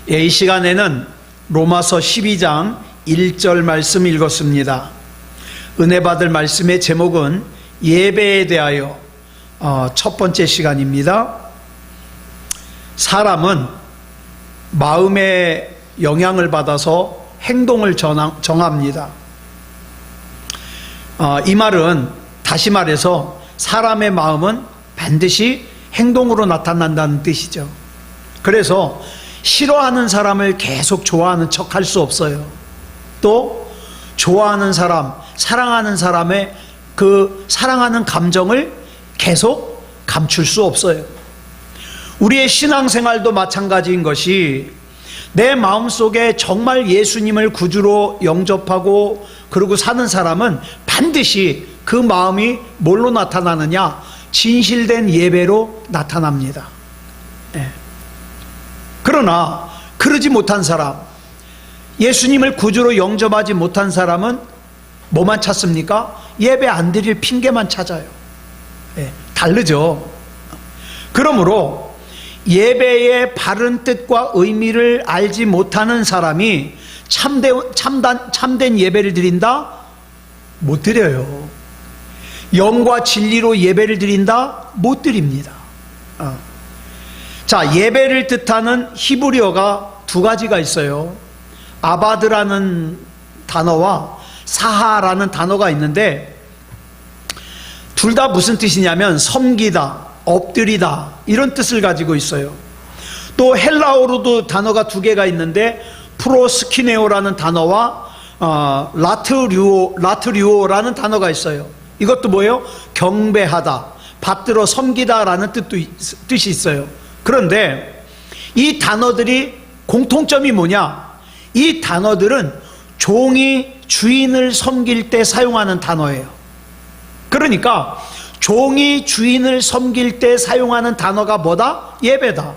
이 시간에는 로마서 12장 1절 말씀 읽었습니다. 은혜 받을 말씀의 제목은 예배에 대하여 첫 번째 시간입니다. 사람은 마음의 영향을 받아서 행동을 정합니다. 이 말은 다시 말해서 사람의 마음은 반드시 행동으로 나타난다는 뜻이죠. 그래서 싫어하는 사람을 계속 좋아하는 척 할 수 없어요. 또 좋아하는 사람, 사랑하는 사람의 그 사랑하는 감정을 계속 감출 수 없어요. 우리의 신앙생활도 마찬가지인 것이 내 마음속에 정말 예수님을 구주로 영접하고 그러고 사는 사람은 반드시 그 마음이 뭘로 나타나느냐? 진실된 예배로 나타납니다. 그러나 그러지 못한 사람, 예수님을 구주로 영접하지 못한 사람은 뭐만 찾습니까? 예배 안 드릴 핑계만 찾아요. 다르죠. 그러므로 예배의 바른 뜻과 의미를 알지 못하는 사람이 참된 예배를 드린다? 못 드려요. 영과 진리로 예배를 드린다? 못 드립니다. 자, 예배를 뜻하는 히브리어가 두 가지가 있어요. 아바드라는 단어와 사하라는 단어가 있는데 둘 다 무슨 뜻이냐면 섬기다, 엎드리다 이런 뜻을 가지고 있어요. 또 헬라어로도 단어가 두 개가 있는데 프로스키네오라는 단어와 라트류오라는 단어가 있어요. 이것도 뭐예요? 경배하다, 받들어 섬기다라는 뜻이 있어요. 그런데 이 단어들이 공통점이 뭐냐? 이 단어들은 종이 주인을 섬길 때 사용하는 단어예요. 그러니까 종이 주인을 섬길 때 사용하는 단어가 뭐다? 예배다.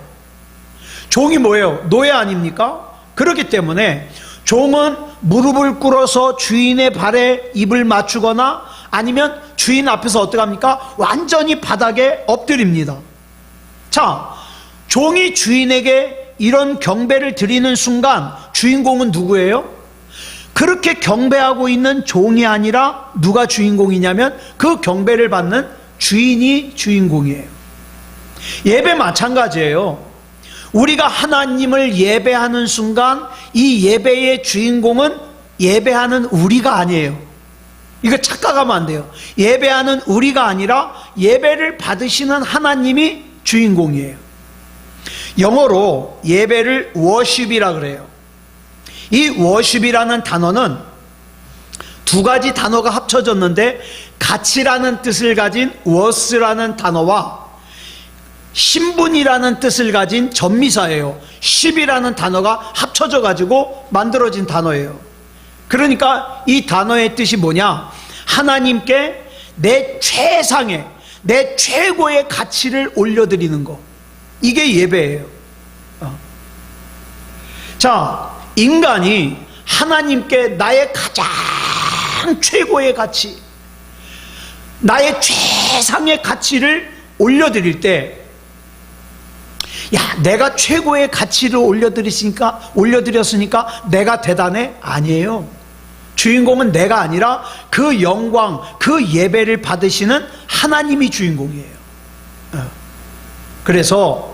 종이 뭐예요? 노예 아닙니까? 그렇기 때문에 종은 무릎을 꿇어서 주인의 발에 입을 맞추거나 아니면 주인 앞에서 어떻게 합니까? 완전히 바닥에 엎드립니다. 자, 종이 주인에게 이런 경배를 드리는 순간 주인공은 누구예요? 그렇게 경배하고 있는 종이 아니라 누가 주인공이냐면 그 경배를 받는 주인이 주인공이에요. 예배 마찬가지예요. 우리가 하나님을 예배하는 순간 이 예배의 주인공은 예배하는 우리가 아니에요. 이거 착각하면 안 돼요. 예배하는 우리가 아니라 예배를 받으시는 하나님이 주인공이에요. 영어로 예배를 worship이라 그래요. 이 worship이라는 단어는 두 가지 단어가 합쳐졌는데 가치라는 뜻을 가진 worth라는 단어와 신분이라는 뜻을 가진 전미사예요. ship이라는 단어가 합쳐져 가지고 만들어진 단어예요. 그러니까 이 단어의 뜻이 뭐냐? 하나님께 내 최상의, 내 최고의 가치를 올려드리는 거. 이게 예배예요. 자, 인간이 하나님께 나의 가장 최고의 가치, 나의 최상의 가치를 올려드릴 때, 야, 내가 최고의 가치를 올려드렸으니까 내가 대단해? 아니에요. 주인공은 내가 아니라 그 영광, 그 예배를 받으시는 하나님이 주인공이에요. 그래서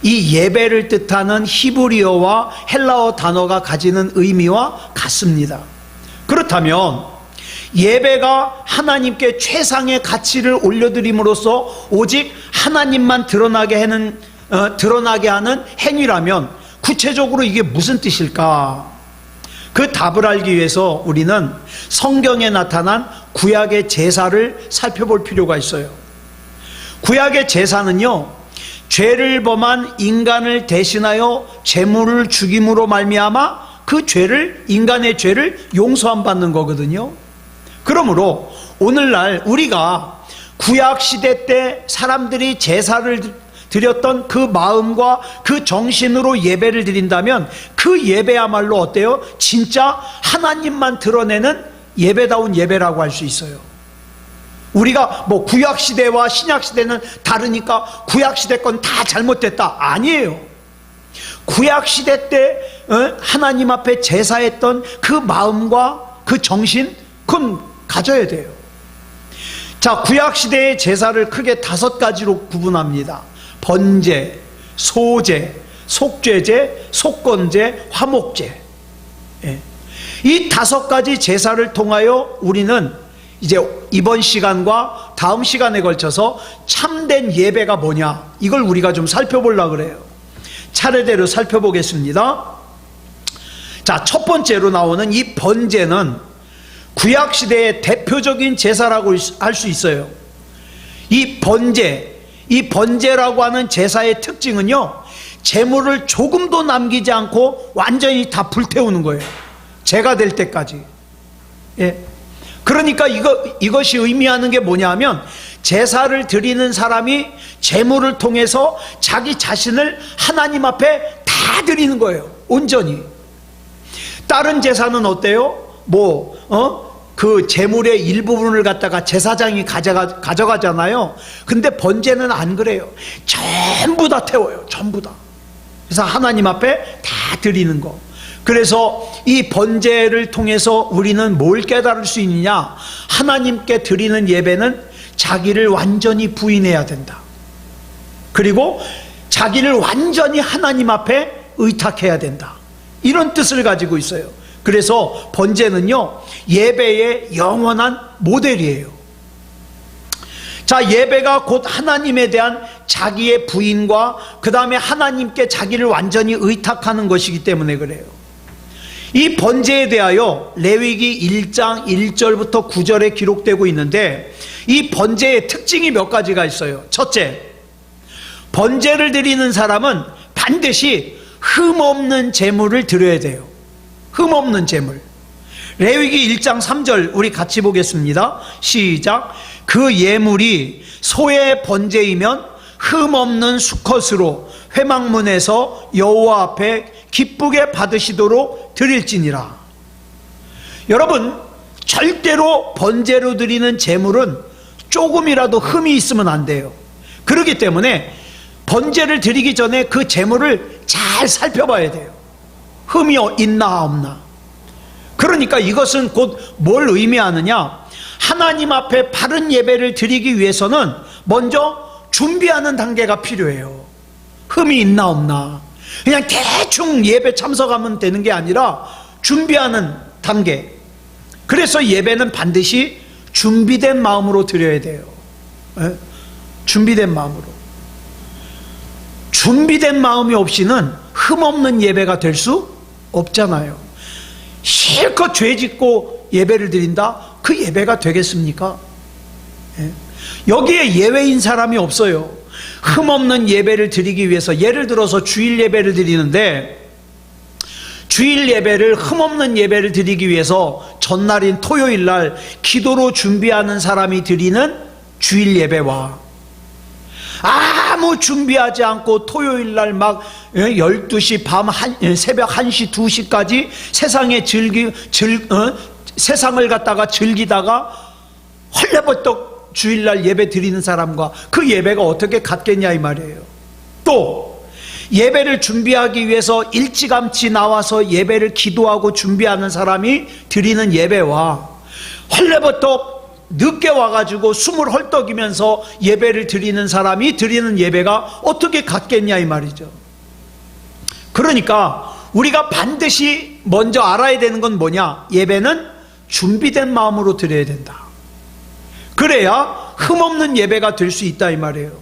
이 예배를 뜻하는 히브리어와 헬라어 단어가 가지는 의미와 같습니다. 그렇다면 예배가 하나님께 최상의 가치를 올려드림으로써 오직 하나님만 드러나게 하는 행위라면 구체적으로 이게 무슨 뜻일까? 그 답을 알기 위해서 우리는 성경에 나타난 구약의 제사를 살펴볼 필요가 있어요. 구약의 제사는요, 죄를 범한 인간을 대신하여 제물을 죽임으로 말미암아 그 죄를, 인간의 죄를 용서함 받는 거거든요. 그러므로 오늘날 우리가 구약시대 때 사람들이 제사를 드렸던 그 마음과 그 정신으로 예배를 드린다면 그 예배야말로 어때요? 진짜 하나님만 드러내는 예배다운 예배라고 할 수 있어요. 우리가 뭐 구약시대와 신약시대는 다르니까 구약시대 건 다 잘못됐다. 아니에요. 구약시대 때 하나님 앞에 제사했던 그 마음과 그 정신, 그건 가져야 돼요. 자, 구약시대의 제사를 크게 5가지로 구분합니다. 번제, 소제, 속죄제, 속건제, 화목제. 이 5가지 제사를 통하여 우리는 이제 이번 시간과 다음 시간에 걸쳐서 참된 예배가 뭐냐, 이걸 우리가 좀 살펴보려고 그래요. 차례대로 살펴보겠습니다. 자, 첫 번째로 나오는 이 번제는 구약시대의 대표적인 제사라고 할 수 있어요. 이 번제라고 하는 제사의 특징은요, 제물을 조금도 남기지 않고 완전히 다 불태우는 거예요. 제가 될 때까지. 그러니까 이것이 의미하는 게 뭐냐 하면, 제사를 드리는 사람이 제물을 통해서 자기 자신을 하나님 앞에 다 드리는 거예요. 온전히. 다른 제사는 어때요? 그 제물의 일부분을 갖다가 제사장이 가져가잖아요. 근데 번제는 안 그래요. 전부 다 태워요. 전부 다. 그래서 하나님 앞에 다 드리는 거. 그래서 이 번제를 통해서 우리는 뭘 깨달을 수 있느냐? 하나님께 드리는 예배는 자기를 완전히 부인해야 된다. 그리고 자기를 완전히 하나님 앞에 의탁해야 된다. 이런 뜻을 가지고 있어요. 그래서 번제는요, 예배의 영원한 모델이에요. 자, 예배가 곧 하나님에 대한 자기의 부인과 그 다음에 하나님께 자기를 완전히 의탁하는 것이기 때문에 그래요. 이 번제에 대하여 레위기 1장 1절부터 9절에 기록되고 있는데, 이 번제의 특징이 몇 가지가 있어요. 첫째, 번제를 드리는 사람은 반드시 흠없는 제물을 드려야 돼요. 흠없는 제물. 레위기 1장 3절 우리 같이 보겠습니다. 시작. 그 예물이 소의 번제이면 흠없는 수컷으로 회막문에서 여호와 앞에 기쁘게 받으시도록 드릴지니라. 여러분, 절대로 번제로 드리는 제물은 조금이라도 흠이 있으면 안 돼요. 그렇기 때문에 번제를 드리기 전에 그 제물을 잘 살펴봐야 돼요. 흠이 있나 없나. 그러니까 이것은 곧 뭘 의미하느냐? 하나님 앞에 바른 예배를 드리기 위해서는 먼저 준비하는 단계가 필요해요. 흠이 있나 없나. 그냥 대충 예배 참석하면 되는 게 아니라 준비하는 단계. 그래서 예배는 반드시 준비된 마음으로 드려야 돼요. 준비된 마음으로. 준비된 마음이 없이는 흠없는 예배가 될 수 없잖아요. 실컷 죄 짓고 예배를 드린다? 그 예배가 되겠습니까? 여기에 예외인 사람이 없어요. 흠없는 예배를 드리기 위해서, 예를 들어서 주일 예배를 드리는데, 주일 예배를, 흠없는 예배를 드리기 위해서 전날인 토요일 날 기도로 준비하는 사람이 드리는 주일 예배와, 아무 준비하지 않고 토요일 날 막 12시, 새벽 1시, 2시까지 세상을 갖다가 즐기다가 헐레벌떡 주일날 예배 드리는 사람과 그 예배가 어떻게 같겠냐 이 말이에요. 또 예배를 준비하기 위해서 일찌감치 나와서 예배를 기도하고 준비하는 사람이 드리는 예배와, 헐레벌떡 늦게 와가지고 숨을 헐떡이면서 예배를 드리는 사람이 드리는 예배가 어떻게 같겠냐 이 말이죠. 그러니까 우리가 반드시 먼저 알아야 되는 건 뭐냐? 예배는 준비된 마음으로 드려야 된다. 그래야 흠없는 예배가 될 수 있다 이 말이에요.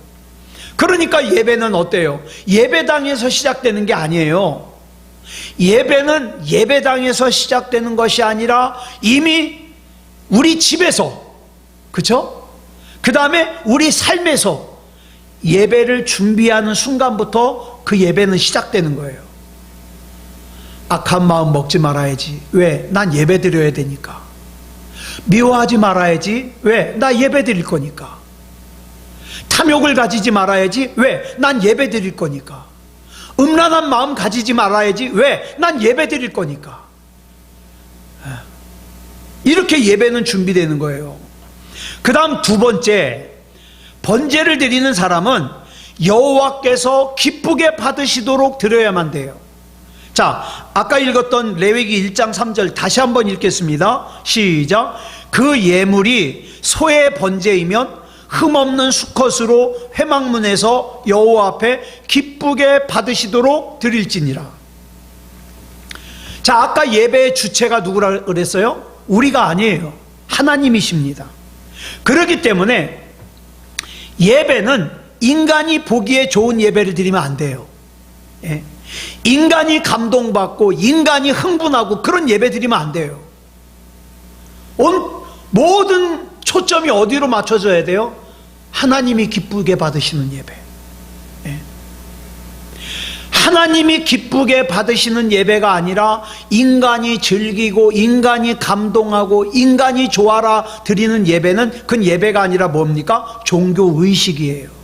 그러니까 예배는 어때요? 예배당에서 시작되는 게 아니에요. 예배는 예배당에서 시작되는 것이 아니라 이미 우리 집에서, 그쵸? 그 다음에 우리 삶에서 예배를 준비하는 순간부터 그 예배는 시작되는 거예요. 악한 마음 먹지 말아야지. 왜? 난 예배 드려야 되니까. 미워하지 말아야지. 왜? 나 예배 드릴 거니까. 탐욕을 가지지 말아야지. 왜? 난 예배 드릴 거니까. 음란한 마음 가지지 말아야지. 왜? 난 예배 드릴 거니까. 이렇게 예배는 준비되는 거예요. 그 다음 두 번째, 번제를 드리는 사람은 여호와께서 기쁘게 받으시도록 드려야만 돼요. 자, 아까 읽었던 레위기 1장 3절 다시 한번 읽겠습니다. 시작. 그 예물이 소의 번제이면 흠없는 수컷으로 회막문에서 여호와 앞에 기쁘게 받으시도록 드릴지니라. 자, 아까 예배의 주체가 누구라 그랬어요? 우리가 아니에요. 하나님이십니다. 그렇기 때문에 예배는 인간이 보기에 좋은 예배를 드리면 안 돼요. 예. 인간이 감동받고 인간이 흥분하고 그런 예배 드리면 안 돼요. 모든 초점이 어디로 맞춰져야 돼요? 하나님이 기쁘게 받으시는 예배. 예. 하나님이 기쁘게 받으시는 예배가 아니라 인간이 즐기고 인간이 감동하고 인간이 좋아라 드리는 예배는 그건 예배가 아니라 뭡니까? 종교의식이에요.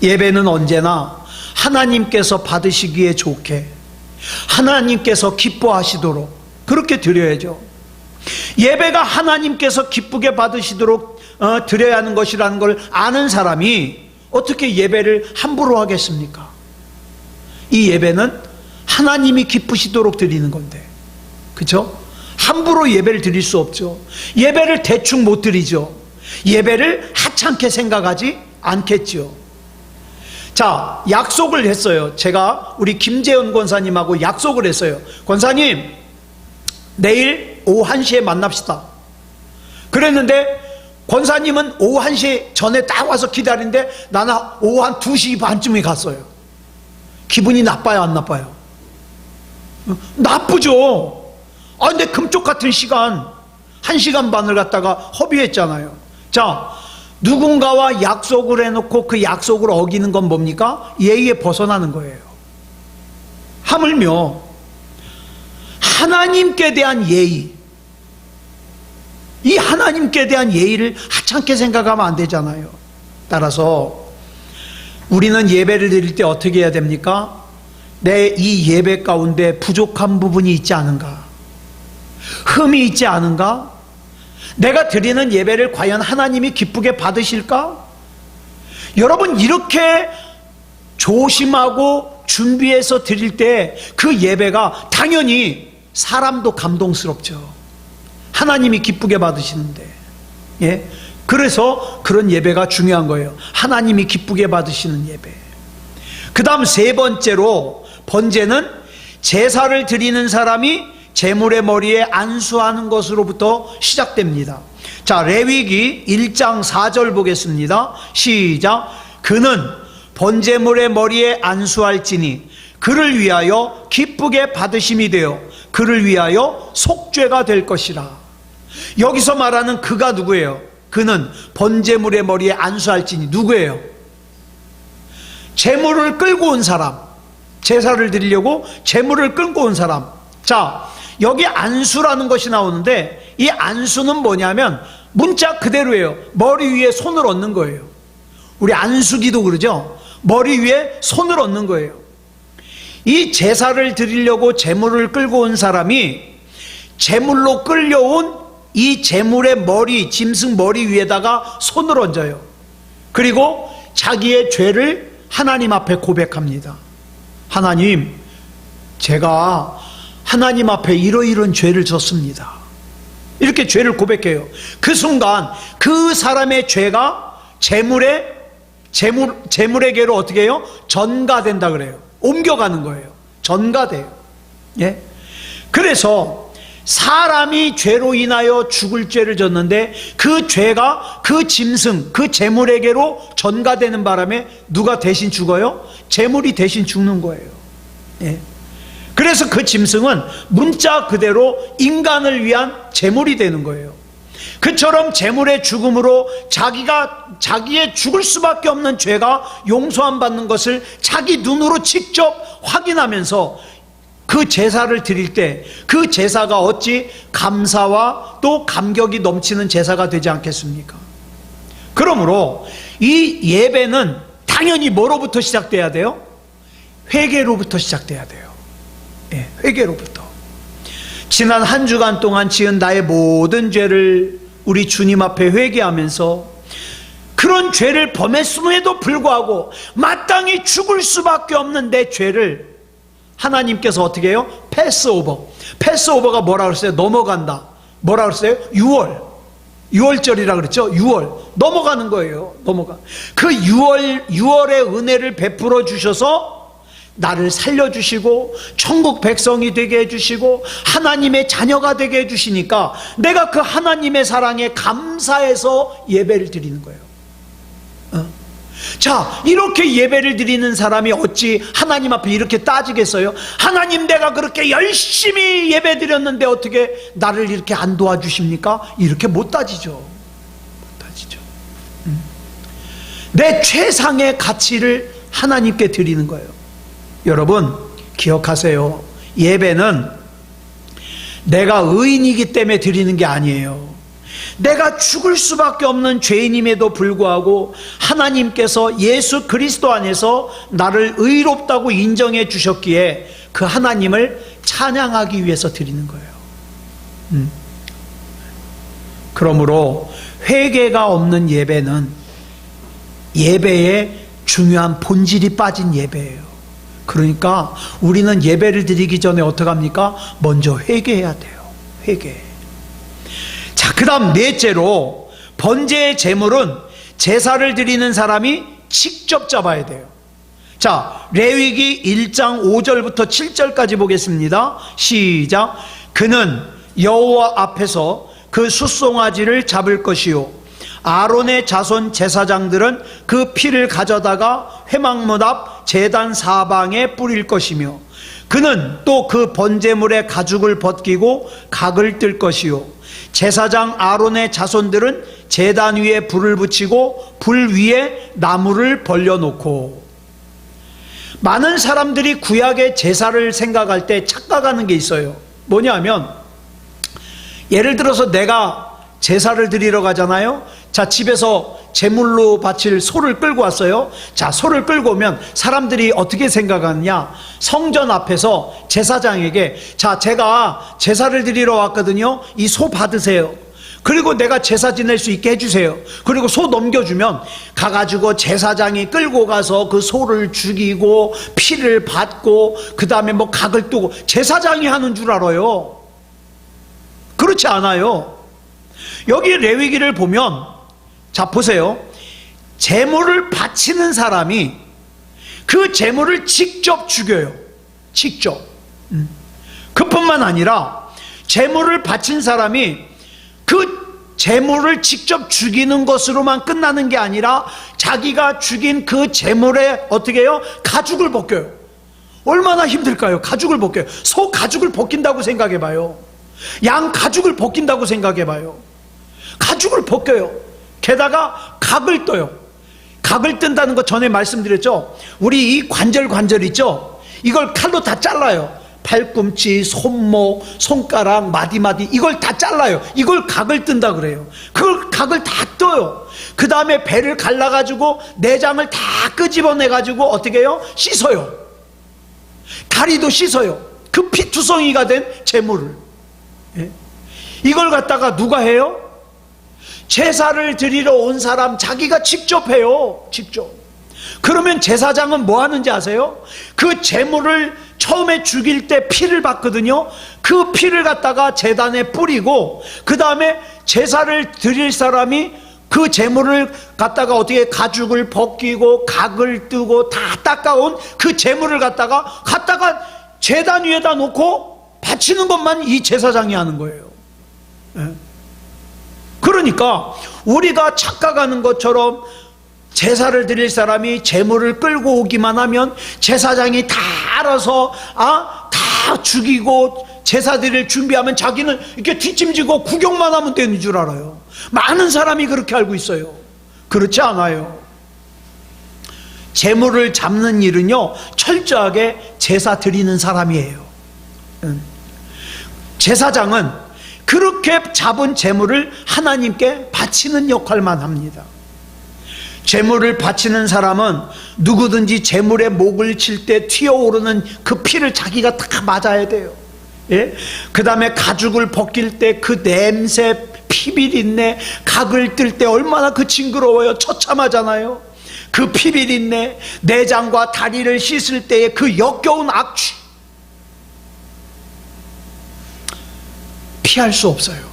예배는 언제나 하나님께서 받으시기에 좋게, 하나님께서 기뻐하시도록 그렇게 드려야죠. 예배가 하나님께서 기쁘게 받으시도록 드려야 하는 것이라는 걸 아는 사람이 어떻게 예배를 함부로 하겠습니까? 이 예배는 하나님이 기쁘시도록 드리는 건데, 그렇죠? 함부로 예배를 드릴 수 없죠. 예배를 대충 못 드리죠. 예배를 하찮게 생각하지 않겠죠. 자, 약속을 했어요. 제가 우리 김재현 권사님하고 약속을 했어요. 권사님, 내일 오후 1시에 만납시다. 그랬는데 권사님은 오후 1시 전에 딱 와서 기다리는데 나는 오후 한 2시 반쯤에 갔어요. 기분이 나빠요, 안 나빠요? 나쁘죠. 아, 근데 금쪽 같은 시간 1시간 반을 갖다가 허비했잖아요. 자, 누군가와 약속을 해놓고 그 약속을 어기는 건 뭡니까? 예의에 벗어나는 거예요. 하물며 하나님께 대한 예의, 이 하나님께 대한 예의를 하찮게 생각하면 안 되잖아요. 따라서 우리는 예배를 드릴 때 어떻게 해야 됩니까? 내 이 예배 가운데 부족한 부분이 있지 않은가? 흠이 있지 않은가? 내가 드리는 예배를 과연 하나님이 기쁘게 받으실까? 여러분, 이렇게 조심하고 준비해서 드릴 때 그 예배가 당연히 사람도 감동스럽죠. 하나님이 기쁘게 받으시는데. 예? 그래서 그런 예배가 중요한 거예요. 하나님이 기쁘게 받으시는 예배. 그 다음 세 번째로, 번제는 제사를 드리는 사람이 제물의 머리에 안수하는 것으로부터 시작됩니다. 자, 레위기 1장 4절 보겠습니다. 시작. 그는 번제물의 머리에 안수할지니 그를 위하여 기쁘게 받으심이 되어 그를 위하여 속죄가 될 것이라. 여기서 말하는 그가 누구예요? 그는 번제물의 머리에 안수할지니 누구예요? 제물을 끌고 온 사람, 제사를 드리려고 제물을 끌고 온 사람. 자, 여기 안수라는 것이 나오는데 이 안수는 뭐냐면 문자 그대로예요. 머리 위에 손을 얹는 거예요. 우리 안수기도 그러죠. 머리 위에 손을 얹는 거예요. 이 제사를 드리려고 제물을 끌고 온 사람이 제물로 끌려온 이 제물의 머리, 짐승 머리 위에다가 손을 얹어요. 그리고 자기의 죄를 하나님 앞에 고백합니다. 하나님, 제가 하나님 앞에 이러이러한 죄를 졌습니다. 이렇게 죄를 고백해요. 그 순간 그 사람의 죄가 제물에게로 어떻게 해요? 전가된다 그래요. 옮겨가는 거예요. 전가돼요. 예? 그래서 사람이 죄로 인하여 죽을 죄를 졌는데 그 죄가 그 짐승, 그 제물에게로 전가되는 바람에 누가 대신 죽어요? 제물이 대신 죽는 거예요. 예? 그래서 그 짐승은 문자 그대로 인간을 위한 제물이 되는 거예요. 그처럼 제물의 죽음으로 자기의 죽을 수밖에 없는 죄가 용서함 받는 것을 자기 눈으로 직접 확인하면서 그 제사를 드릴 때 그 제사가 어찌 감사와 또 감격이 넘치는 제사가 되지 않겠습니까? 그러므로 이 예배는 당연히 뭐로부터 시작돼야 돼요? 회개로부터 시작돼야 돼요. 예, 회개로부터. 지난 한 주간 동안 지은 나의 모든 죄를 우리 주님 앞에 회개하면서 그런 죄를 범했음에도 불구하고 마땅히 죽을 수밖에 없는 내 죄를 하나님께서 어떻게 해요? 패스오버. 패스오버가 뭐라 그랬어요? 넘어간다. 뭐라 그랬어요? 6월절이라 그랬죠? 6월. 넘어가는 거예요. 넘어가. 그 6월의 은혜를 베풀어 주셔서 나를 살려주시고 천국 백성이 되게 해주시고 하나님의 자녀가 되게 해주시니까 내가 그 하나님의 사랑에 감사해서 예배를 드리는 거예요. 자, 이렇게 예배를 드리는 사람이 어찌 하나님 앞에 이렇게 따지겠어요? 하나님, 내가 그렇게 열심히 예배 드렸는데 어떻게 나를 이렇게 안 도와주십니까? 이렇게 못 따지죠. 못 따지죠. 내 최상의 가치를 하나님께 드리는 거예요. 여러분 기억하세요. 예배는 내가 의인이기 때문에 드리는 게 아니에요. 내가 죽을 수밖에 없는 죄인임에도 불구하고 하나님께서 예수 그리스도 안에서 나를 의롭다고 인정해 주셨기에 그 하나님을 찬양하기 위해서 드리는 거예요. 그러므로 회개가 없는 예배는 예배의 중요한 본질이 빠진 예배예요. 그러니까 우리는 예배를 드리기 전에 어떻게 합니까? 먼저 회개해야 돼요. 회개. 자, 그 다음 넷째로 번제의 제물은 제사를 드리는 사람이 직접 잡아야 돼요. 자, 레위기 1장 5절부터 7절까지 보겠습니다. 시작. 그는 여호와 앞에서 그 숫송아지를 잡을 것이요 아론의 자손 제사장들은 그 피를 가져다가 회막문 앞 제단 사방에 뿌릴 것이며 그는 또 그 번제물의 가죽을 벗기고 각을 뜰 것이요 제사장 아론의 자손들은 제단 위에 불을 붙이고 불 위에 나무를 벌려놓고. 많은 사람들이 구약의 제사를 생각할 때 착각하는 게 있어요. 뭐냐면 예를 들어서 내가 제사를 드리러 가잖아요. 자, 집에서 제물로 바칠 소를 끌고 왔어요. 자, 소를 끌고 오면 사람들이 어떻게 생각하느냐, 성전 앞에서 제사장에게 자, 제가 제사를 드리러 왔거든요, 이 소 받으세요. 그리고 내가 제사 지낼 수 있게 해주세요. 그리고 소 넘겨주면 가가지고 제사장이 끌고 가서 그 소를 죽이고 피를 받고 그 다음에 뭐 각을 뜨고 제사장이 하는 줄 알아요. 그렇지 않아요. 여기 레위기를 보면, 자 보세요. 제물을 바치는 사람이 그 제물을 직접 죽여요. 직접. 그뿐만 아니라 제물을 바친 사람이 그 제물을 직접 죽이는 것으로만 끝나는 게 아니라 자기가 죽인 그 제물에 어떻게 해요? 가죽을 벗겨요. 얼마나 힘들까요? 가죽을 벗겨요. 소 가죽을 벗긴다고 생각해 봐요. 양 가죽을 벗긴다고 생각해 봐요. 가죽을 벗겨요. 게다가 각을 떠요. 각을 뜬다는 거 전에 말씀드렸죠. 우리 이 관절 있죠, 이걸 칼로 다 잘라요. 팔꿈치, 손목, 손가락, 마디마디 이걸 다 잘라요. 이걸 각을 뜬다 그래요. 그걸 각을 다 떠요. 그 다음에 배를 갈라가지고 내장을 다 끄집어내가지고 어떻게 해요? 씻어요. 다리도 씻어요. 그 피투성이가 된 제물을. 이걸 갖다가 누가 해요? 제사를 드리러 온 사람 자기가 직접 해요. 직접. 그러면 제사장은 뭐 하는지 아세요? 그 제물을 처음에 죽일 때 피를 받거든요. 그 피를 갖다가 제단에 뿌리고 그 다음에 제사를 드릴 사람이 그 제물을 갖다가 어떻게 가죽을 벗기고 각을 뜨고 다 닦아온 그 제물을 갖다가 제단 위에다 놓고 바치는 것만 이 제사장이 하는 거예요. 그러니까 우리가 착각하는 것처럼 제사를 드릴 사람이 제물을 끌고 오기만 하면 제사장이 다 알아서 다 죽이고 제사 드릴 준비하면 자기는 이렇게 뒷짐지고 구경만 하면 되는 줄 알아요. 많은 사람이 그렇게 알고 있어요. 그렇지 않아요. 제물을 잡는 일은요, 철저하게 제사 드리는 사람이에요. 제사장은 그렇게 잡은 제물을 하나님께 바치는 역할만 합니다. 제물을 바치는 사람은 누구든지 제물에 목을 칠 때 튀어오르는 그 피를 자기가 다 맞아야 돼요. 예? 그 다음에 가죽을 벗길 때 그 냄새, 피비린내, 각을 뜰 때 얼마나 그 징그러워요. 처참하잖아요. 그 피비린내, 내장과 다리를 씻을 때의 그 역겨운 악취, 피할 수 없어요.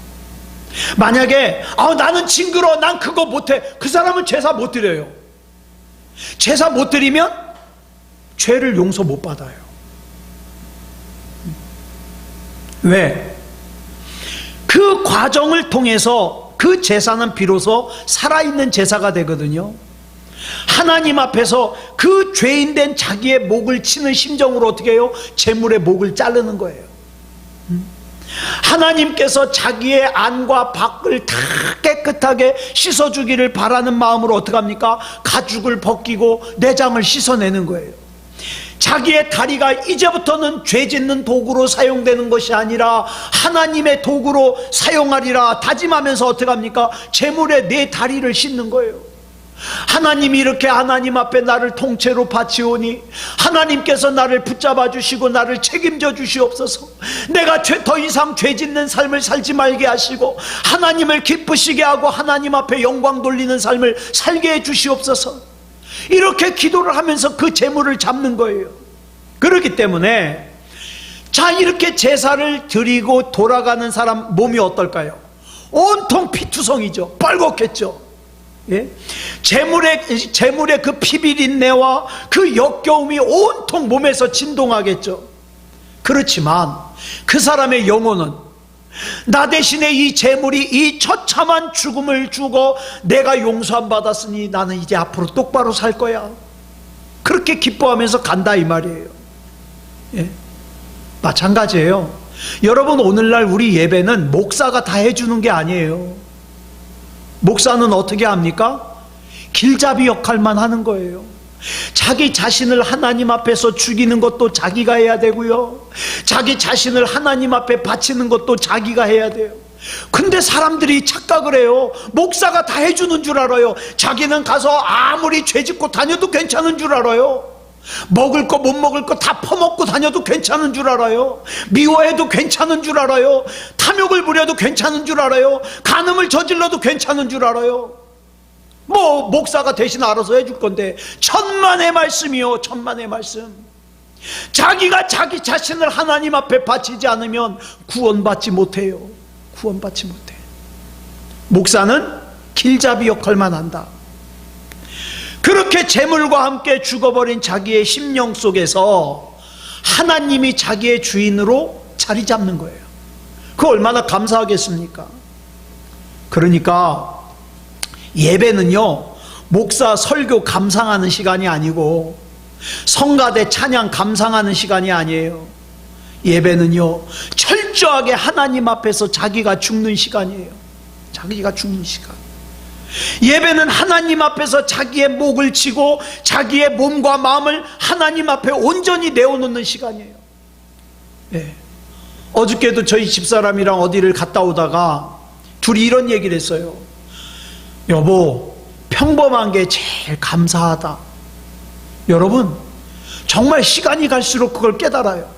만약에 나는 징그러워, 난 그거 못해, 그 사람은 제사 못 드려요. 제사 못 드리면 죄를 용서 못 받아요. 왜? 그 과정을 통해서 그 제사는 비로소 살아있는 제사가 되거든요. 하나님 앞에서 그 죄인된 자기의 목을 치는 심정으로 어떻게 해요? 제물의 목을 자르는 거예요. 하나님께서 자기의 안과 밖을 다 깨끗하게 씻어주기를 바라는 마음으로 어떻게 합니까? 가죽을 벗기고 내장을 씻어내는 거예요. 자기의 다리가 이제부터는 죄 짓는 도구로 사용되는 것이 아니라 하나님의 도구로 사용하리라 다짐하면서 어떻게 합니까? 제물에 내 다리를 씻는 거예요. 하나님이 이렇게 하나님 앞에 나를 통째로 바치오니 하나님께서 나를 붙잡아 주시고 나를 책임져 주시옵소서. 내가 더 이상 죄 짓는 삶을 살지 말게 하시고 하나님을 기쁘시게 하고 하나님 앞에 영광 돌리는 삶을 살게 해 주시옵소서. 이렇게 기도를 하면서 그 제물을 잡는 거예요. 그렇기 때문에 자, 이렇게 제사를 드리고 돌아가는 사람 몸이 어떨까요? 온통 피투성이죠. 빨갛겠죠. 예? 제물의 그 피비린내와 그 역겨움이 온통 몸에서 진동하겠죠. 그렇지만 그 사람의 영혼은 나 대신에 이 제물이 이 처참한 죽음을 주고 내가 용서함 받았으니 나는 이제 앞으로 똑바로 살 거야, 그렇게 기뻐하면서 간다 이 말이에요. 예? 마찬가지예요. 여러분, 오늘날 우리 예배는 목사가 다 해주는 게 아니에요. 목사는 어떻게 합니까? 길잡이 역할만 하는 거예요. 자기 자신을 하나님 앞에서 죽이는 것도 자기가 해야 되고요, 자기 자신을 하나님 앞에 바치는 것도 자기가 해야 돼요. 근데 사람들이 착각을 해요. 목사가 다 해주는 줄 알아요. 자기는 가서 아무리 죄짓고 다녀도 괜찮은 줄 알아요. 먹을 거 못 먹을 거 다 퍼먹고 다녀도 괜찮은 줄 알아요. 미워해도 괜찮은 줄 알아요. 탐욕을 부려도 괜찮은 줄 알아요. 간음을 저질러도 괜찮은 줄 알아요. 뭐 목사가 대신 알아서 해줄 건데, 천만의 말씀이요, 천만의 말씀. 자기가 자기 자신을 하나님 앞에 바치지 않으면 구원받지 못해요. 구원받지 못해. 목사는 길잡이 역할만 한다. 그렇게 재물과 함께 죽어버린 자기의 심령 속에서 하나님이 자기의 주인으로 자리 잡는 거예요. 그거 얼마나 감사하겠습니까? 그러니까 예배는요, 목사 설교 감상하는 시간이 아니고 성가대 찬양 감상하는 시간이 아니에요. 예배는요, 철저하게 하나님 앞에서 자기가 죽는 시간이에요. 자기가 죽는 시간. 예배는 하나님 앞에서 자기의 목을 치고 자기의 몸과 마음을 하나님 앞에 온전히 내어놓는 시간이에요. 예. 어저께도 저희 집사람이랑 어디를 갔다 오다가 둘이 이런 얘기를 했어요. 여보, 평범한 게 제일 감사하다. 여러분, 정말 시간이 갈수록 그걸 깨달아요.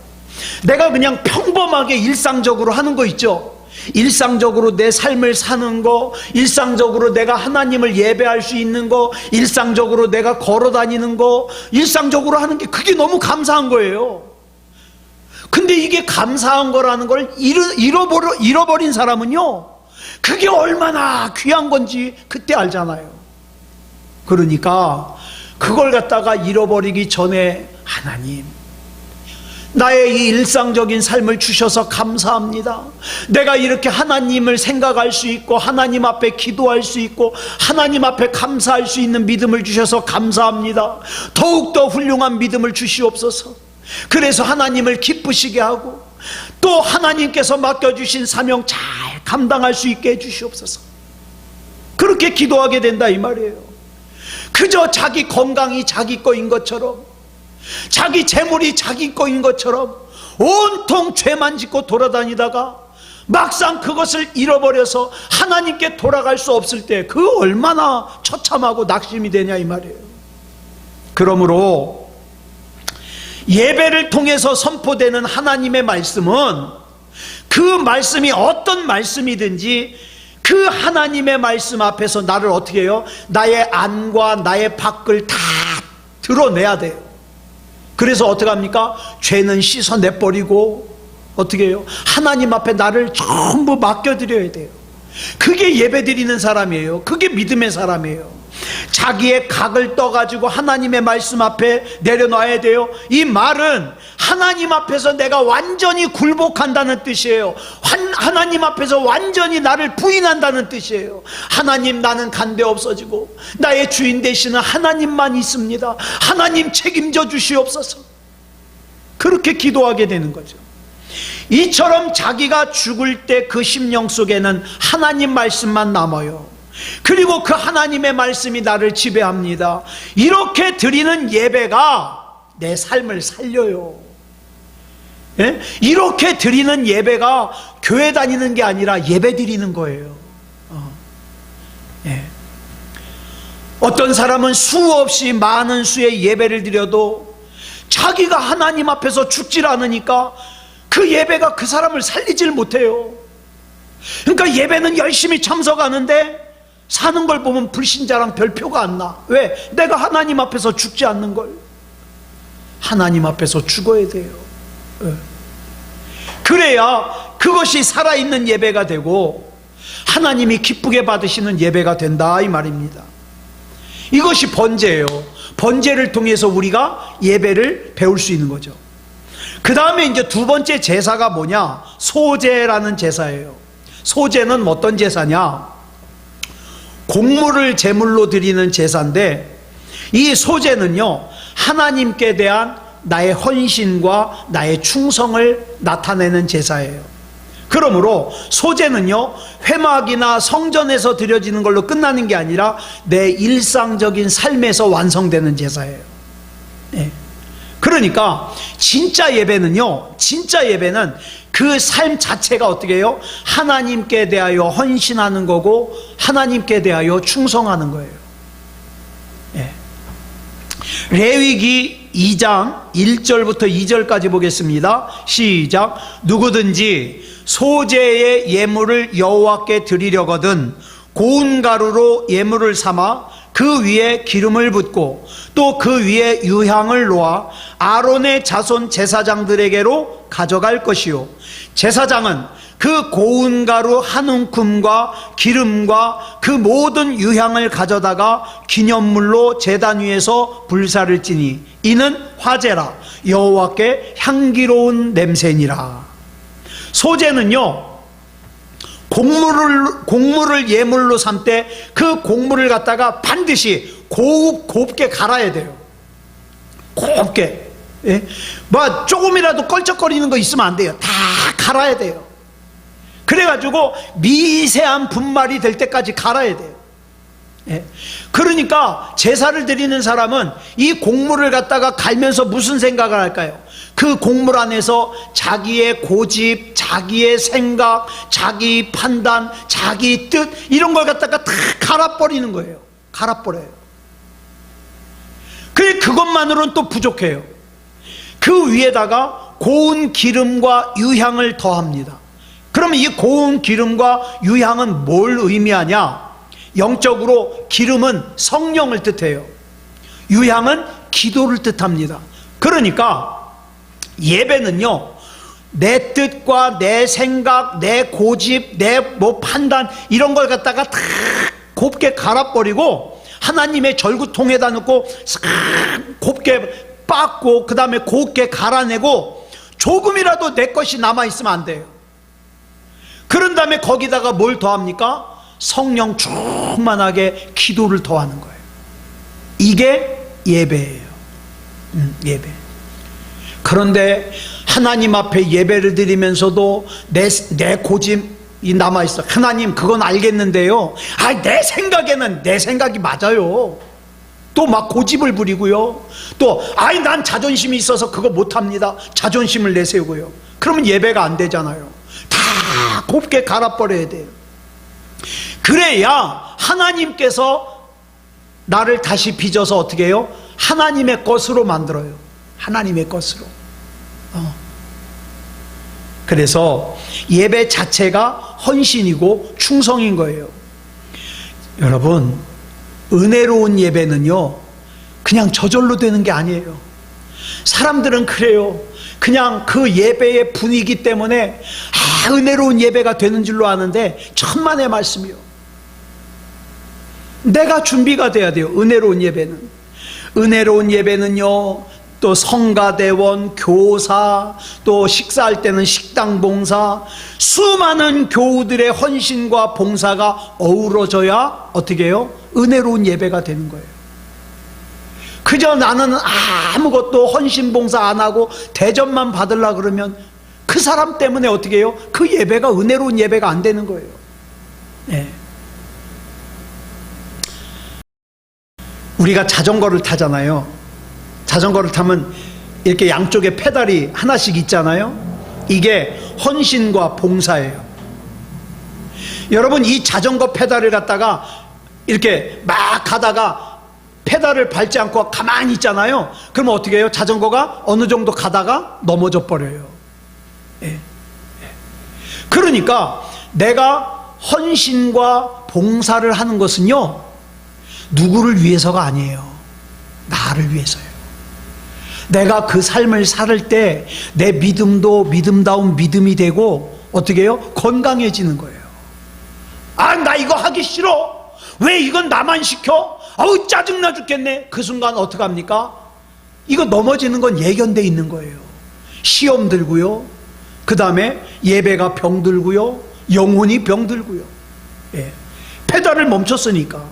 내가 그냥 평범하게 일상적으로 하는 거 있죠. 일상적으로 내 삶을 사는 거, 일상적으로 내가 하나님을 예배할 수 있는 거, 일상적으로 내가 걸어 다니는 거, 일상적으로 하는 게 그게 너무 감사한 거예요. 근데 이게 감사한 거라는 걸 잃어버린 사람은요, 그게 얼마나 귀한 건지 그때 알잖아요. 그러니까 그걸 갖다가 잃어버리기 전에, 하나님, 나의 이 일상적인 삶을 주셔서 감사합니다. 내가 이렇게 하나님을 생각할 수 있고 하나님 앞에 기도할 수 있고 하나님 앞에 감사할 수 있는 믿음을 주셔서 감사합니다. 더욱더 훌륭한 믿음을 주시옵소서. 그래서 하나님을 기쁘시게 하고 또 하나님께서 맡겨주신 사명 잘 감당할 수 있게 해주시옵소서. 그렇게 기도하게 된다 이 말이에요. 그저 자기 건강이 자기 거인 것처럼, 자기 재물이 자기 거인 것처럼 온통 죄만 짓고 돌아다니다가 막상 그것을 잃어버려서 하나님께 돌아갈 수 없을 때 그 얼마나 처참하고 낙심이 되냐 이 말이에요. 그러므로 예배를 통해서 선포되는 하나님의 말씀은 그 말씀이 어떤 말씀이든지 그 그 하나님의 말씀 앞에서 나를 어떻게 해요? 나의 안과 나의 밖을 다 드러내야 돼요. 그래서 어떻게 합니까? 죄는 씻어내버리고 어떻게 해요? 하나님 앞에 나를 전부 맡겨드려야 돼요. 그게 예배드리는 사람이에요. 그게 믿음의 사람이에요. 자기의 각을 떠가지고 하나님의 말씀 앞에 내려놔야 돼요. 이 말은 하나님 앞에서 내가 완전히 굴복한다는 뜻이에요. 하나님 앞에서 완전히 나를 부인한다는 뜻이에요. 하나님, 나는 간대 없어지고 나의 주인 되시는 하나님만 있습니다. 하나님 책임져 주시옵소서. 그렇게 기도하게 되는 거죠. 이처럼 자기가 죽을 때 그 심령 속에는 하나님 말씀만 남아요. 그리고 그 하나님의 말씀이 나를 지배합니다. 이렇게 드리는 예배가 내 삶을 살려요. 예? 이렇게 드리는 예배가 교회 다니는 게 아니라 예배 드리는 거예요. 예. 어떤 사람은 수없이 많은 수의 예배를 드려도 자기가 하나님 앞에서 죽질 않으니까 그 예배가 그 사람을 살리질 못해요. 그러니까 예배는 열심히 참석하는데 사는 걸 보면 불신자랑 별표가 안 나. 왜? 내가 하나님 앞에서 죽지 않는 걸. 하나님 앞에서 죽어야 돼요. 그래야 그것이 살아있는 예배가 되고 하나님이 기쁘게 받으시는 예배가 된다 이 말입니다. 이것이 번제예요. 번제를 통해서 우리가 예배를 배울 수 있는 거죠. 그 다음에 이제 두 번째 제사가 뭐냐? 소제라는 제사예요. 소제는 어떤 제사냐? 곡물을 제물로 드리는 제사인데, 이 소제는요 하나님께 대한 나의 헌신과 나의 충성을 나타내는 제사예요. 그러므로 소제는요 회막이나 성전에서 드려지는 걸로 끝나는 게 아니라 내 일상적인 삶에서 완성되는 제사예요. 네. 그러니까 진짜 예배는요, 진짜 예배는 그 삶 자체가 어떻게 해요? 하나님께 대하여 헌신하는 거고 하나님께 대하여 충성하는 거예요. 예. 레위기 2장 1절부터 2절까지 보겠습니다. 시작. 누구든지 소제의 예물을 여호와께 드리려거든 고운 가루로 예물을 삼아 그 위에 기름을 붓고 또 그 위에 유향을 놓아 아론의 자손 제사장들에게로 가져갈 것이요, 제사장은 그 고운 가루 한 움큼과 기름과 그 모든 유향을 가져다가 기념물로 제단 위에서 불사를 지니 이는 화제라, 여호와께 향기로운 냄새니라. 소제는요 곡물을 예물로 삼 때 그 곡물을 갖다가 반드시 곱게 갈아야 돼요. 곱게. 예? 뭐 조금이라도 껄쩍거리는 거 있으면 안 돼요. 다 갈아야 돼요. 그래가지고 미세한 분말이 될 때까지 갈아야 돼요. 예? 그러니까 제사를 드리는 사람은 이 곡물을 갖다가 갈면서 무슨 생각을 할까요? 그 곡물 안에서 자기의 고집, 자기의 생각, 자기 판단, 자기 뜻 이런 걸 갖다가 다 갈아버리는 거예요. 갈아버려요. 그것만으로는 또 부족해요. 그 위에다가 고운 기름과 유향을 더합니다. 그러면 이 고운 기름과 유향은 뭘 의미하냐? 영적으로 기름은 성령을 뜻해요. 유향은 기도를 뜻합니다. 그러니까 예배는요 내 뜻과 내 생각, 내 고집, 내 판단 이런 걸 갖다가 다 곱게 갈아버리고 하나님의 절구통에다 넣고 싹 곱게 빻고 그 다음에 곱게 갈아내고 조금이라도 내 것이 남아있으면 안 돼요. 그런 다음에 거기다가 뭘 더합니까? 성령 충만하게 기도를 더하는 거예요. 이게 예배예요. 예배. 그런데 하나님 앞에 예배를 드리면서도 내 고집이 남아있어. 하나님 그건 알겠는데요, 내 생각에는 내 생각이 맞아요. 또 막 고집을 부리고요, 또 난 자존심이 있어서 그거 못합니다. 자존심을 내세우고요. 그러면 예배가 안 되잖아요. 다 곱게 갈아버려야 돼요. 그래야 하나님께서 나를 다시 빚어서 어떻게 해요? 하나님의 것으로 만들어요. 하나님의 것으로. 그래서 예배 자체가 헌신이고 충성인 거예요. 여러분, 은혜로운 예배는요, 그냥 저절로 되는 게 아니에요. 사람들은 그래요. 그냥 그 예배의 분위기 때문에 은혜로운 예배가 되는 줄로 아는데 천만의 말씀이요. 내가 준비가 돼야 돼요. 은혜로운 예배는요, 또 성가대원, 교사, 또 식사할 때는 식당 봉사, 수많은 교우들의 헌신과 봉사가 어우러져야 어떻게 해요? 은혜로운 예배가 되는 거예요. 그저 나는 아무것도 헌신 봉사 안 하고 대접만 받으려 그러면 그 사람 때문에 어떻게 해요? 그 예배가 은혜로운 예배가 안 되는 거예요. 네. 우리가 자전거를 타잖아요. 자전거를 타면 이렇게 양쪽에 페달이 하나씩 있잖아요. 이게 헌신과 봉사예요. 여러분, 이 자전거 페달을 갖다가 이렇게 막 가다가 페달을 밟지 않고 가만히 있잖아요. 그러면 어떻게 해요? 자전거가 어느 정도 가다가 넘어져 버려요. 예. 그러니까 내가 헌신과 봉사를 하는 것은요, 누구를 위해서가 아니에요. 나를 위해서예요. 내가 그 삶을 살 때 내 믿음도 믿음다운 믿음이 되고 어떻게 해요? 건강해지는 거예요. 나 이거 하기 싫어. 왜 이건 나만 시켜? 아우, 짜증나 죽겠네. 그 순간 어떻게 합니까? 이거 넘어지는 건 예견돼 있는 거예요. 시험 들고요, 그 다음에 예배가 병들고요, 영혼이 병들고요. 예. 페달을 멈췄으니까.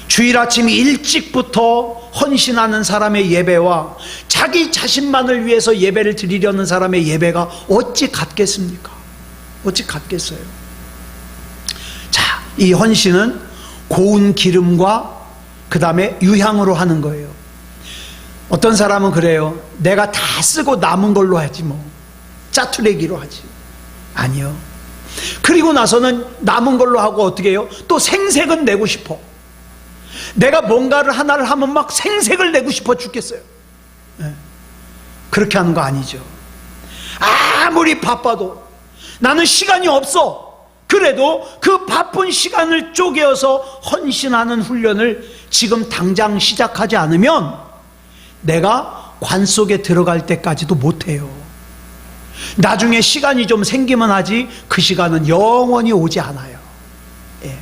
주일 아침 일찍부터 헌신하는 사람의 예배와 자기 자신만을 위해서 예배를 드리려는 사람의 예배가 어찌 같겠습니까? 어찌 같겠어요? 자, 이 헌신은 고운 기름과 그 다음에 유향으로 하는 거예요. 어떤 사람은 그래요. 내가 다 쓰고 남은 걸로 하지 뭐, 짜투레기로 하지. 아니요. 그리고 나서는 남은 걸로 하고 어떻게 해요? 또 생색은 내고 싶어. 내가 뭔가를 하나를 하면 막 생색을 내고 싶어 죽겠어요. 네. 그렇게 하는 거 아니죠. 아무리 바빠도 나는 시간이 없어. 그래도 그 바쁜 시간을 쪼개어서 헌신하는 훈련을 지금 당장 시작하지 않으면 내가 관 속에 들어갈 때까지도 못해요. 나중에 시간이 좀 생기면 하지, 그 시간은 영원히 오지 않아요. 예.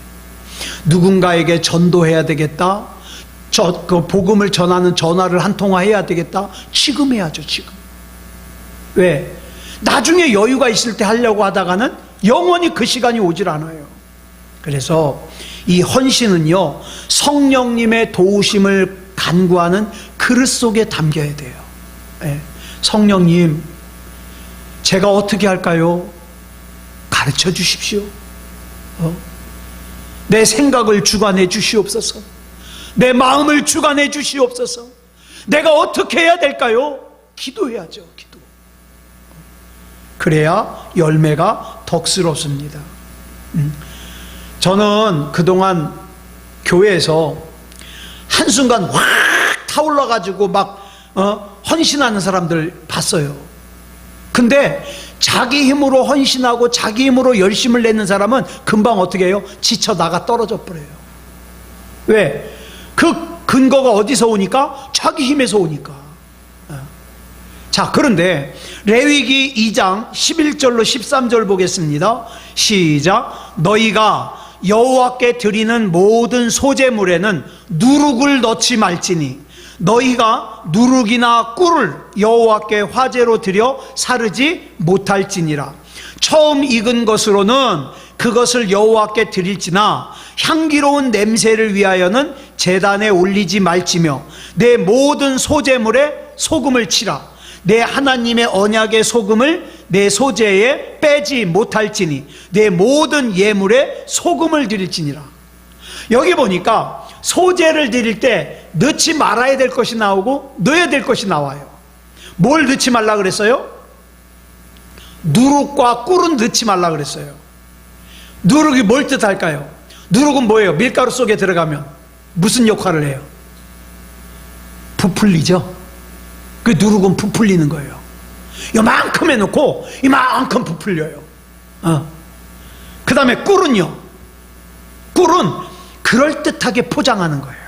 누군가에게 전도해야 되겠다, 그 복음을 전하는 전화를 한 통화 해야 되겠다, 지금 해야죠. 지금. 왜? 나중에 여유가 있을 때 하려고 하다가는 영원히 그 시간이 오질 않아요. 그래서 이 헌신은요, 성령님의 도우심을 간구하는 그릇 속에 담겨야 돼요. 예. 성령님, 제가 어떻게 할까요? 가르쳐 주십시오. 내 생각을 주관해 주시옵소서. 내 마음을 주관해 주시옵소서. 내가 어떻게 해야 될까요? 기도해야죠. 기도. 그래야 열매가 덕스럽습니다. 저는 그동안 교회에서 한순간 확 타올라가지고 막 헌신하는 사람들 봤어요. 근데 자기 힘으로 헌신하고 자기 힘으로 열심을 내는 사람은 금방 어떻게 해요? 지쳐 나가 떨어져 버려요. 왜? 그 근거가 어디서 오니까? 자기 힘에서 오니까. 자, 그런데 레위기 2장 11절로 13절 보겠습니다. 시작. 너희가 여호와께 드리는 모든 소제물에는 누룩을 넣지 말지니 너희가 누룩이나 꿀을 여호와께 화제로 드려 사르지 못할지니라. 처음 익은 것으로는 그것을 여호와께 드릴지나 향기로운 냄새를 위하여는 제단에 올리지 말지며 내 모든 소제물에 소금을 치라. 내 하나님의 언약의 소금을 내 소제에 빼지 못할지니 내 모든 예물에 소금을 드릴지니라. 여기 보니까 소제를 드릴 때 넣지 말아야 될 것이 나오고 넣어야 될 것이 나와요. 뭘 넣지 말라 그랬어요? 누룩과 꿀은 넣지 말라 그랬어요. 누룩이 뭘 뜻할까요? 누룩은 뭐예요? 밀가루 속에 들어가면 무슨 역할을 해요? 부풀리죠. 그 누룩은 부풀리는 거예요. 이만큼 해놓고 이만큼 부풀려요. 그 다음에 꿀은요. 꿀은 그럴듯하게 포장하는 거예요.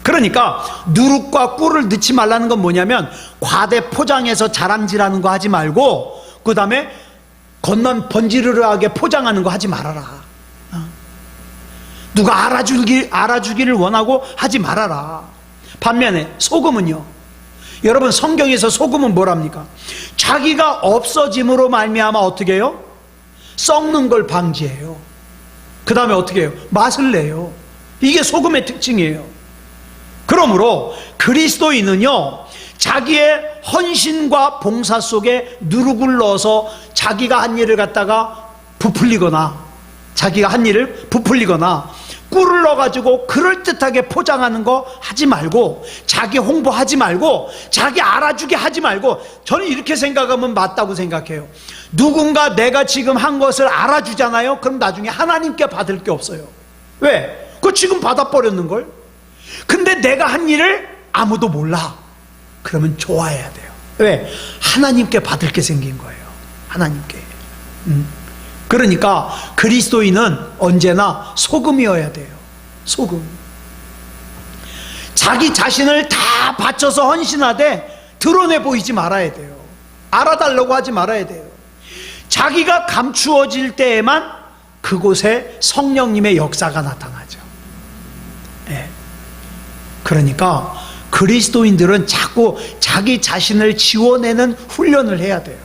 그러니까 누룩과 꿀을 넣지 말라는 건 뭐냐면 과대 포장해서 자랑질하는 거 하지 말고, 그 다음에 겉만 번지르르하게 포장하는 거 하지 말아라. 누가 알아주기를 원하고 하지 말아라. 반면에 소금은요, 여러분 성경에서 소금은 뭐랍니까? 자기가 없어짐으로 말미암아 어떻게 해요? 썩는 걸 방지해요. 그 다음에 어떻게 해요? 맛을 내요. 이게 소금의 특징이에요. 그러므로 그리스도인은요, 자기의 헌신과 봉사 속에 누룩을 넣어서 자기가 한 일을 갖다가 부풀리거나 꿀을 넣어가지고 그럴듯하게 포장하는 거 하지 말고, 자기 홍보하지 말고, 자기 알아주게 하지 말고, 저는 이렇게 생각하면 맞다고 생각해요. 누군가 내가 지금 한 것을 알아주잖아요. 그럼 나중에 하나님께 받을 게 없어요. 왜? 그거 지금 받아버렸는걸? 근데 내가 한 일을 아무도 몰라. 그러면 좋아해야 돼요. 왜? 하나님께 받을 게 생긴 거예요. 하나님께. 그러니까 그리스도인은 언제나 소금이어야 돼요. 소금. 자기 자신을 다 바쳐서 헌신하되 드러내 보이지 말아야 돼요. 알아달라고 하지 말아야 돼요. 자기가 감추어질 때에만 그곳에 성령님의 역사가 나타나죠. 예. 그러니까 그리스도인들은 자꾸 자기 자신을 지워내는 훈련을 해야 돼요.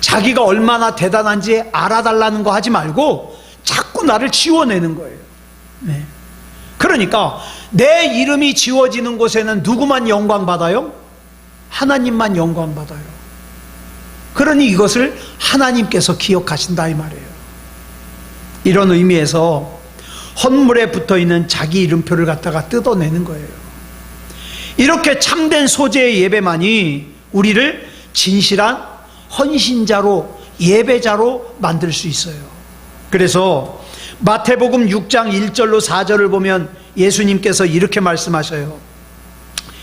자기가 얼마나 대단한지 알아달라는 거 하지 말고 자꾸 나를 지워내는 거예요. 네. 그러니까 내 이름이 지워지는 곳에는 누구만 영광 받아요? 하나님만 영광 받아요. 그러니 이것을 하나님께서 기억하신다 이 말이에요. 이런 의미에서 헌물에 붙어있는 자기 이름표를 갖다가 뜯어내는 거예요. 이렇게 참된 소재의 예배만이 우리를 진실한 헌신자로, 예배자로 만들 수 있어요. 그래서 마태복음 6장 1절로 4절을 보면 예수님께서 이렇게 말씀하셔요.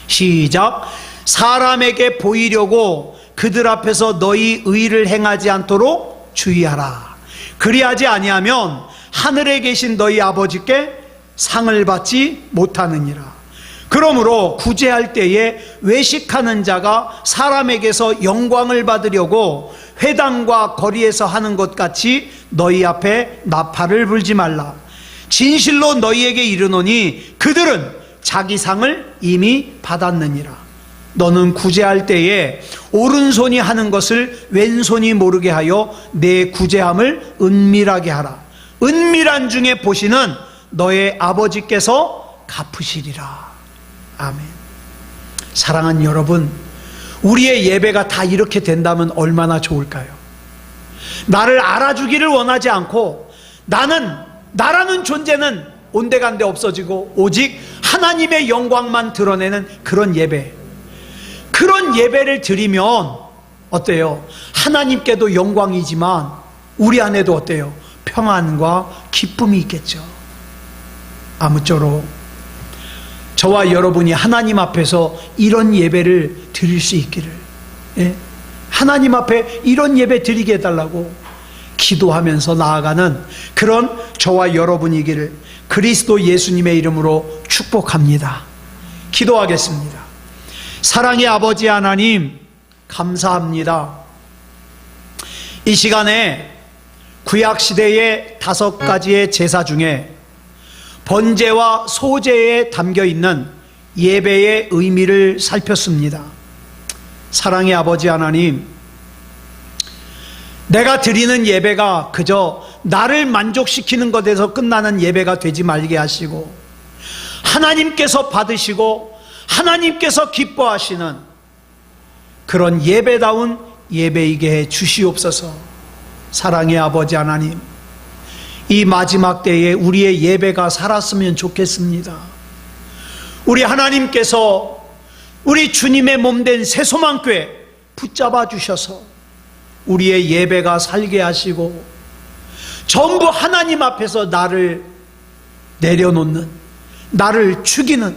시작. 사람에게 보이려고 그들 앞에서 너희 의를 행하지 않도록 주의하라. 그리하지 아니하면 하늘에 계신 너희 아버지께 상을 받지 못하느니라. 그러므로 구제할 때에 외식하는 자가 사람에게서 영광을 받으려고 회당과 거리에서 하는 것 같이 너희 앞에 나팔을 불지 말라. 진실로 너희에게 이르노니 그들은 자기 상을 이미 받았느니라. 너는 구제할 때에 오른손이 하는 것을 왼손이 모르게 하여 내 구제함을 은밀하게 하라. 은밀한 중에 보시는 너의 아버지께서 갚으시리라. 아멘. 사랑하는 여러분, 우리의 예배가 다 이렇게 된다면 얼마나 좋을까요? 나를 알아주기를 원하지 않고 나라는 존재는 온데간데 없어지고 오직 하나님의 영광만 드러내는 그런 예배, 그런 예배를 드리면 어때요? 하나님께도 영광이지만 우리 안에도 어때요? 평안과 기쁨이 있겠죠. 아무쪼록 저와 여러분이 하나님 앞에서 이런 예배를 드릴 수 있기를, 하나님 앞에 이런 예배 드리게 해달라고 기도하면서 나아가는 그런 저와 여러분이기를 그리스도 예수님의 이름으로 축복합니다. 기도하겠습니다. 사랑의 아버지 하나님, 감사합니다. 이 시간에 구약시대의 5가지의 제사 중에 번제와 소제에 담겨있는 예배의 의미를 살폈습니다. 사랑의 아버지 하나님, 내가 드리는 예배가 그저 나를 만족시키는 것에서 끝나는 예배가 되지 말게 하시고 하나님께서 받으시고 하나님께서 기뻐하시는 그런 예배다운 예배이게 해 주시옵소서. 사랑의 아버지 하나님, 이 마지막 때에 우리의 예배가 살았으면 좋겠습니다. 우리 하나님께서 우리 주님의 몸된 새소망교회 붙잡아 주셔서 우리의 예배가 살게 하시고 전부 하나님 앞에서 나를 내려놓는, 나를 죽이는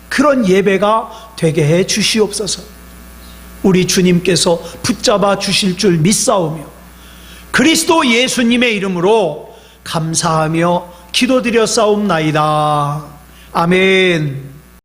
그런 예배가 되게 해 주시옵소서. 우리 주님께서 붙잡아 주실 줄 믿사오며 그리스도 예수님의 이름으로 감사하며 기도드렸사옵나이다. 아멘.